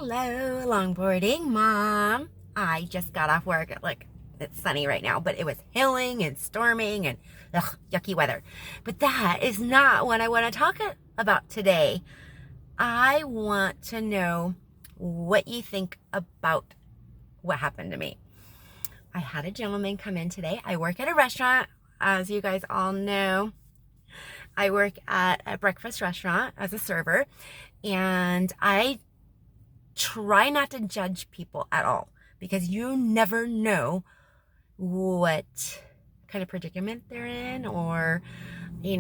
Hello, longboarding mom. I just got off work. Look, it's sunny right now, but it was hailing and storming and yucky weather. But that is not what I want to talk about today. I want to know what you think about what happened to me. I had a gentleman come in today. I work at a restaurant, as you guys all know. I work at a breakfast restaurant as a server, and I try not to judge people at all because you never know what kind of predicament they're in, or you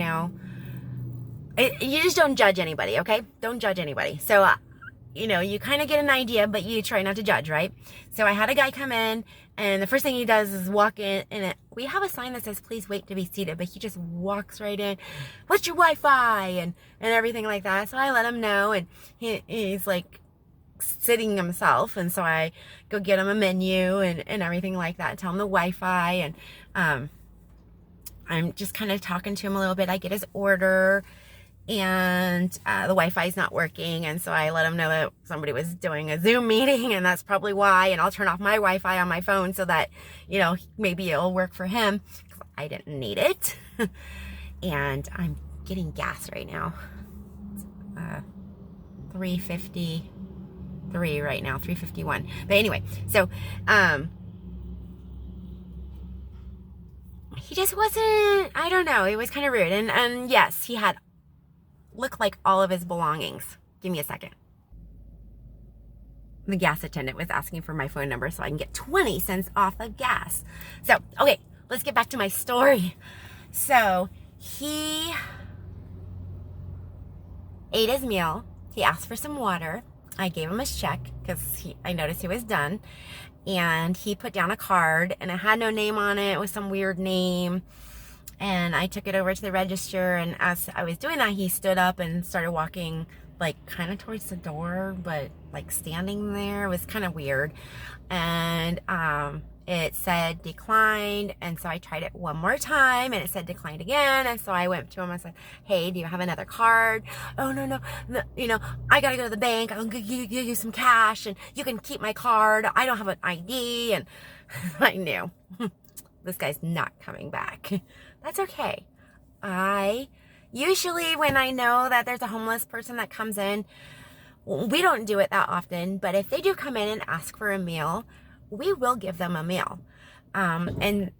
just don't judge anybody. Okay, don't judge anybody. So you kind of get an idea, but you try not to judge, right? So I had a guy come in, and the first thing he does is walk in, and we have a sign that says please wait to be seated, but he just walks right in. What's your Wi-Fi and everything like that. So I let him know, and he's like sitting himself, and so I go get him a menu and everything like that, tell him the Wi-Fi, and I'm just kind of talking to him a little bit. I get his order, and the Wi-Fi is not working, and so I let him know that somebody was doing a Zoom meeting, and that's probably why, and I'll turn off my Wi-Fi on my phone so that maybe it'll work for him, because I didn't need it. And I'm getting gas right now. It's, 3:53 right now, 3:51. But anyway, so he just wasn't, I don't know, it was kind of rude. And yes, he had looked like all of his belongings. Give me a second. The gas attendant was asking for my phone number so I can get 20 cents off of gas. So, okay, let's get back to my story. So he ate his meal. He asked for some water. I gave him his check because I noticed he was done. And he put down a card, and it had no name on it. It was some weird name. And I took it over to the register, and as I was doing that, he stood up and started walking like kind of towards the door, but like standing there. It was kind of weird. And it said declined, and so I tried it one more time, and it said declined again. And so I went to him and said, hey, do you have another card? Oh, no, I gotta go to the bank. I'll give you some cash, and you can keep my card. I don't have an ID. And I knew this guy's not coming back. That's okay. I usually, when I know that there's a homeless person that comes in, we don't do it that often, but if they do come in and ask for a meal, we will give them a meal. And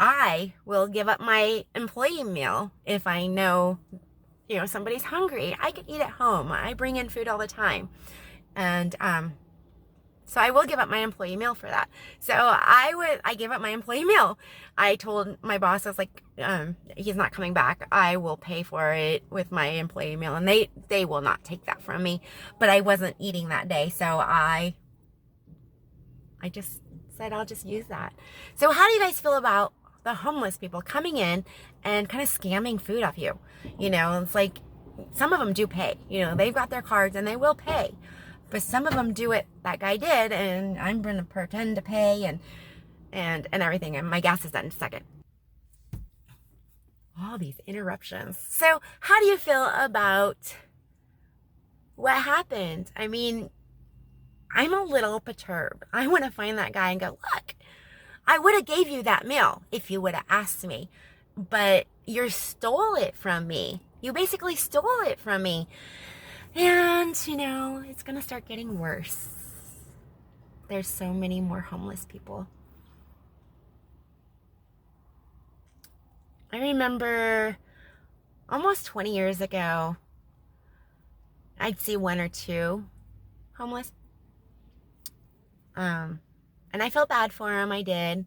I will give up my employee meal if I know, somebody's hungry. I can eat at home. I bring in food all the time. And so I will give up my employee meal for that. So I gave up my employee meal. I told my boss, I was like, he's not coming back. I will pay for it with my employee meal. And they will not take that from me. But I wasn't eating that day. So I just said, I'll just use that. So how do you guys feel about the homeless people coming in and kind of scamming food off you? It's like some of them do pay. They've got their cards and they will pay. But some of them do it, that guy did, and I'm going to pretend to pay and everything. And my gas is done in a second. All these interruptions. So how do you feel about what happened? I mean, I'm a little perturbed. I want to find that guy and go, look, I would have gave you that meal if you would have asked me, but you stole it from me. You basically stole it from me. And, it's going to start getting worse. There's so many more homeless people. I remember almost 20 years ago, I'd see one or two homeless. And I felt bad for them. I did.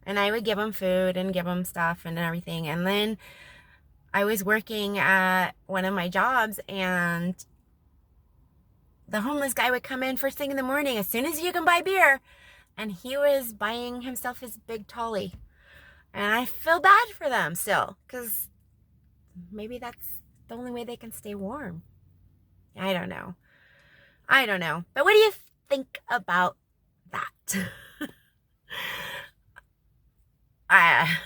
And I would give them food and give them stuff and everything. And then I was working at one of my jobs, and the homeless guy would come in first thing in the morning, as soon as you can buy beer. And he was buying himself his big tolly. And I feel bad for them still, because maybe that's the only way they can stay warm. I don't know. But what do you think about that? I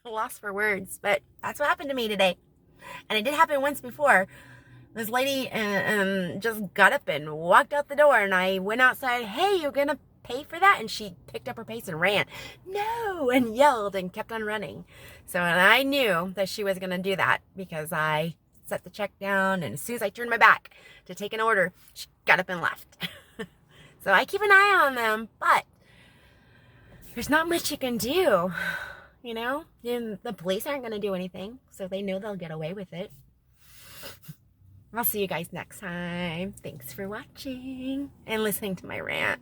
lost for words, but that's what happened to me today. And it did happen once before, This lady just got up and walked out the door, and I went outside. Hey, you're gonna pay for that? And she picked up her pace and ran. No, and yelled and kept on running. So and I knew that she was gonna do that because I set the check down, and as soon as I turned my back to take an order, she got up and left. So I keep an eye on them, but there's not much you can do, you know? And the police aren't gonna do anything, so they know they'll get away with it. I'll see you guys next time. Thanks for watching and listening to my rant.